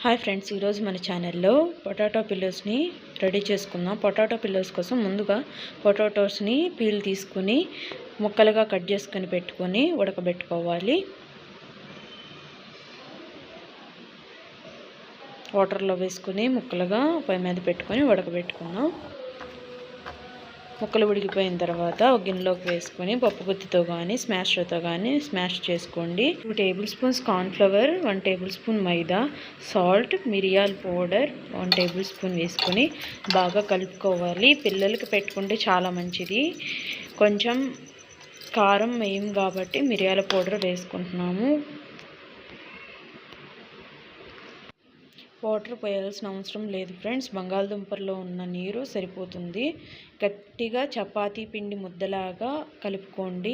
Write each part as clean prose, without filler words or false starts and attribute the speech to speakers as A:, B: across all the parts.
A: Hi friends, ఈరోజు మన ఛానల్లో పొటాటో పిల్లోస్ని రెడీ చేసుకుందాం. పొటాటో పిల్లోస్ కోసం ముందుగా పొటాటోస్ని పీల్ తీసుకుని ముక్కలుగా కట్ చేసుకుని పెట్టుకొని ఉడకబెట్టుకోవాలి. వాటర్లో వేసుకుని ముక్కలుగా పొయ్యి మీద పెట్టుకొని ఉడకబెట్టుకుందాం. ముక్కలు ఉడికిపోయిన తర్వాత ఒక గిన్నెలోకి వేసుకొని పప్పు గుత్తితో కానీ స్మాషర్తో కానీ స్మాష్ చేసుకోండి. 2 tablespoons cornflour, 1 tablespoon maida, salt, మిరియాల పౌడర్ 1 టేబుల్ స్పూన్ వేసుకొని బాగా కలుపుకోవాలి. పిల్లలకి పెట్టుకుంటే చాలా మంచిది. కొంచెం కారం వేయం కాబట్టి మిరియాల పౌడర్ వేసుకుంటున్నాము. వాటర్ పోయాల్సిన అవసరం లేదు ఫ్రెండ్స్, బంగాళదుంపల్లో ఉన్న నీరు సరిపోతుంది. గట్టిగా చపాతీ పిండి ముద్దలాగా కలుపుకోండి.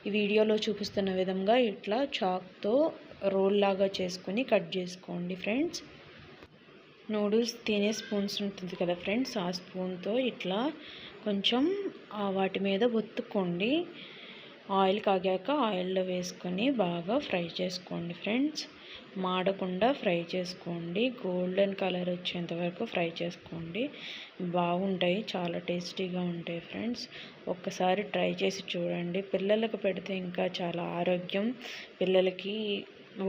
A: ఈ వీడియోలో చూపిస్తున్న విధంగా ఇట్లా చాక్తో రోల్ లాగా చేసుకొని కట్ చేసుకోండి ఫ్రెండ్స్. నూడిల్స్ తినే స్పూన్స్ ఉంటుంది కదా ఫ్రెండ్స్, ఆ స్పూన్తో ఇట్లా కొంచెం వాటి మీద ఒత్తుకోండి. ఆయిల్ కాగాక ఆయిల్లో వేసుకొని బాగా ఫ్రై చేసుకోండి ఫ్రెండ్స్. మాడకుండా ఫ్రై చేసుకోండి. గోల్డెన్ కలర్ వచ్చేంత వరకు ఫ్రై చేసుకోండి. బాగుంటాయి, చాలా టేస్టీగా ఉంటాయి ఫ్రెండ్స్. ఒక్కసారి ట్రై చేసి చూడండి. పిల్లలకు పెడితే ఇంకా చాలా ఆరోగ్యం. పిల్లలకి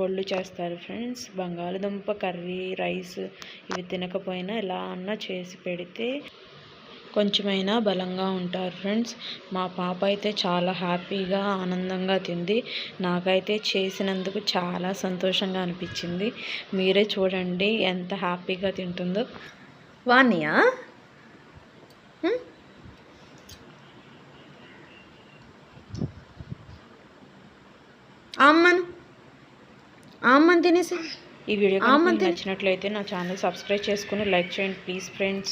A: ఒళ్ళు చేస్తారు ఫ్రెండ్స్. బంగాళదుంప కర్రీ, రైస్ ఇవి తినకపోయినా ఇలా అన్నా చేసి పెడితే కొంచెమైనా బలంగా ఉంటారు ఫ్రెండ్స్. మా పాప అయితే చాలా హ్యాపీగా ఆనందంగా తింది. నాకైతే చేసినందుకు చాలా సంతోషంగా అనిపించింది. మీరే చూడండి ఎంత హ్యాపీగా తింటుందో. వాణియా అమ్మను తినేసి. ఈ వీడియో నచ్చినట్లయితే నా ఛానల్ సబ్స్క్రైబ్ చేసుకుని లైక్ చేయండి ప్లీజ్ ఫ్రెండ్స్.